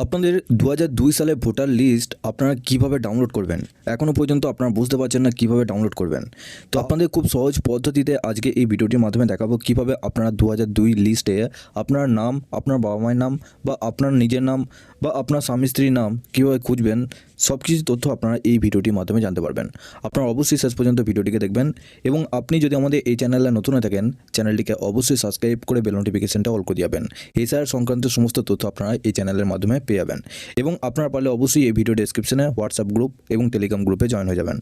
আপনাদের ২০০২ সালে voter list আপনারা কিভাবে ডাউনলোড করবেন? এখনও পর্যন্ত আপনারা বুঝতে পারছেন না কিভাবে ডাউনলোড করবেন। তো আপনাদের খুব সহজ পদ্ধতিতে আজকে এই ভিডিওটির মাধ্যমে দেখাবো কিভাবে আপনারা ২০০২ লিস্টে আপনার নাম, আপনার বাবা মায়ের নাম বা আপনার নিজের নাম বা আপনার স্বামী স্ত্রীর নাম কীভাবে খুঁজবেন, সব কিছু তথ্য আপনারা এই ভিডিওটির মাধ্যমে জানতে পারবেন। আপনারা অবশ্যই শেষ পর্যন্ত ভিডিওটিকে দেখবেন এবং আপনি যদি আমাদের এই চ্যানেলে নতুন হয়ে থাকেন, চ্যানেলটিকে অবশ্যই সাবস্ক্রাইব করে বেল নোটিফিকেশনটা অল করে দিবেন। এছাড়া সংক্রান্ত সমস্ত তথ্য আপনারা এই চ্যানেলের মাধ্যমে পেয়ে যাবেন এবং আপনারা পারলে অবশ্যই এই ভিডিও ডেসক্রিপশনে হোয়াটসঅ্যাপ গ্রুপ এবং টেলিগ্রাম গ্রুপে জয়েন হয়ে যাবেন।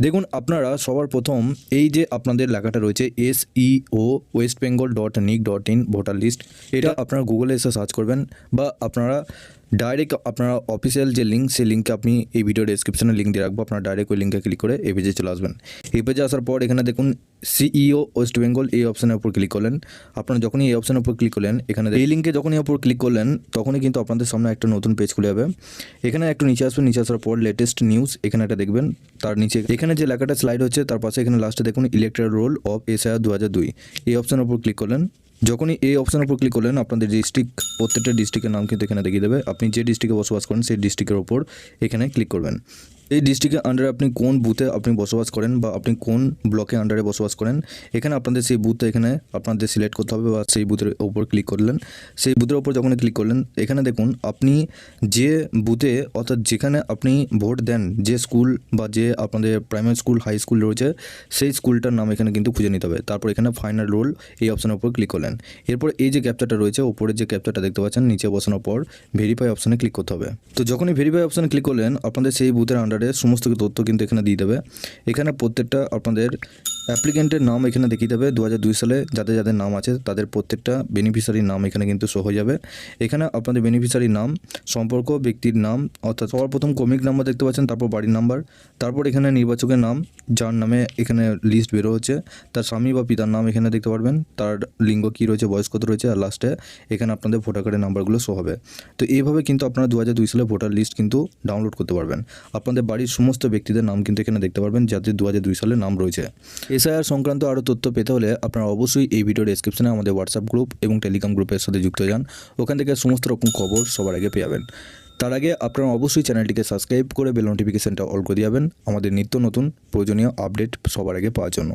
দেখুন, আপনারা সবার প্রথম এই যে আপনাদের লেখাটা রয়েছে SEO westbengal.nic.in ভোটার লিস্ট, এটা আপনারা গুগলে এসে সার্চ করবেন বা আপনারা ডাইরেক্ট আপনারা অফিসিয়াল যে লিঙ্ক, সেই লিঙ্কে আপনি এই ভিডিও ডেসক্রিপশনে লিঙ্ক দিয়ে রাখবো, আপনারা ডাইরেক্ট ওই লিঙ্কে ক্লিক করে এই পেজে চলে আসবেন। এই পেজে আসার পর এখানে দেখুন CEO ওয়েস্ট বেঙ্গল, এই অপশানের উপর ক্লিক করলেন। আপনারা যখনই এই অপশানের উপর ক্লিক করলেন, এখানে এই লিঙ্কে যখনই উপর ক্লিক করলেন তখনই কিন্তু আপনাদের সামনে একটা নতুন পেজ খুলে যাবে। এখানে একটু নিচে আসবেন, নিচে আসার পর লেটেস্ট নিউজ এখানে একটা দেখবেন। তার নিচে এখানে যে লেখাটা স্লাইড হচ্ছে তার পাশে এখানে লাস্টে দেখুন ইলেকট্রাল রোল অফ SIR 2002, এই অপশানের উপর ক্লিক করলেন। যখনই এই অপশানের উপর ক্লিক করলেন আপনাদের ডিস্ট্রিক্ট, প্রত্যেকটা ডিস্ট্রিক্টের নাম কিন্তু এখানে দেখিয়ে দেবে। আপনি যে ডিস্ট্রিক্টে বসবাস করেন সেই ডিস্ট্রিক্টের ওপর এখানে ক্লিক করবেন। এই ডিস্ট্রিক্টের আন্ডারে আপনি কোন বুথে আপনি বসবাস করেন বা আপনি কোন ব্লকে আন্ডারে বসবাস করেন, এখানে আপনাদের সেই বুথটা এখানে আপনাদের সিলেক্ট করতে হবে বা সেই বুথের ওপর ক্লিক করলেন। সেই বুথের ওপর যখন ক্লিক করলেন এখানে দেখুন আপনি যে বুথে, অর্থাৎ যেখানে আপনি ভোট দেন, যে স্কুল বা যে আপনাদের প্রাইমারি স্কুল, হাই স্কুল রয়েছে, সেই স্কুলটার নাম এখানে কিন্তু খুঁজে নিতে হবে। তারপর এখানে ফাইনাল রোল এই অপশানের উপর ক্লিক করলেন। এরপর এই যে ক্যাপচারটা রয়েছে, ওপরে যে ক্যাপচারটা দেখতে পাচ্ছেন, নিচে বসানোর পর ভেরিফাই অপশানে ক্লিক করতে হবে। তো যখনই ভেরিফাই অপশানে ক্লিক করলেন আপনাদের সেই বুথের আন্ডারে সমস্ত তথ্য কিন্তু এখানে দিয়ে দেবে। এখানে প্রত্যেকটা আপনাদের অ্যাপ্লিকেন্টের নাম এখানে দেখিয়ে দেবে। 2002 সালে যাদের যাদের নাম আছে তাদের প্রত্যেকটা বেনিফিশিয়ারির নাম এখানে কিন্তু শো হয়ে যাবে। এখানে আপনাদের বেনিফিশিয়ারির নাম, সম্পর্ক ব্যক্তির নাম, অর্থাৎ সবার প্রথম ক্রমিক নাম্বার দেখতে পাচ্ছেন, তারপর বাড়ির নাম্বার, তারপর এখানে নির্বাচকের নাম, যার নামে এখানে লিস্ট বেরো হচ্ছে, তার স্বামী বা পিতার নাম এখানে দেখতে পারবেন, তার লিঙ্গ কী রয়েছে, বয়স কত রয়েছে, আর লাস্টে এখানে আপনাদের ভোটার কার্ডের নাম্বারগুলো শো হবে। তো এইভাবে কিন্তু আপনারা 2002 সালে ভোটার লিস্ট কিন্তু ডাউনলোড করতে পারবেন। আপনাদের বাড়ির সমস্ত ব্যক্তিদের নাম কিন্তু এখানে দেখতে পারবেন যাদের 2002 সালে নাম রয়েছে। SIR সংক্রান্ত আরও তথ্য পেতে হলে আপনারা অবশ্যই এই ভিডিও ডেসক্রিপশনে আমাদের হোয়াটসঅ্যাপ গ্রুপ এবং টেলিগ্রাম গ্রুপের সাথে যুক্ত হয়ে যান। ওখান থেকে সমস্ত রকম খবর সবার আগে পেয়ে যাবেন। তার আগে আপনারা অবশ্যই চ্যানেলটিকে সাবস্ক্রাইব করে বেল নোটিফিকেশনটা অল করে দিবেন আমাদের নিত্য নতুন প্রয়োজনীয় আপডেট সবার আগে পাওয়ার জন্য।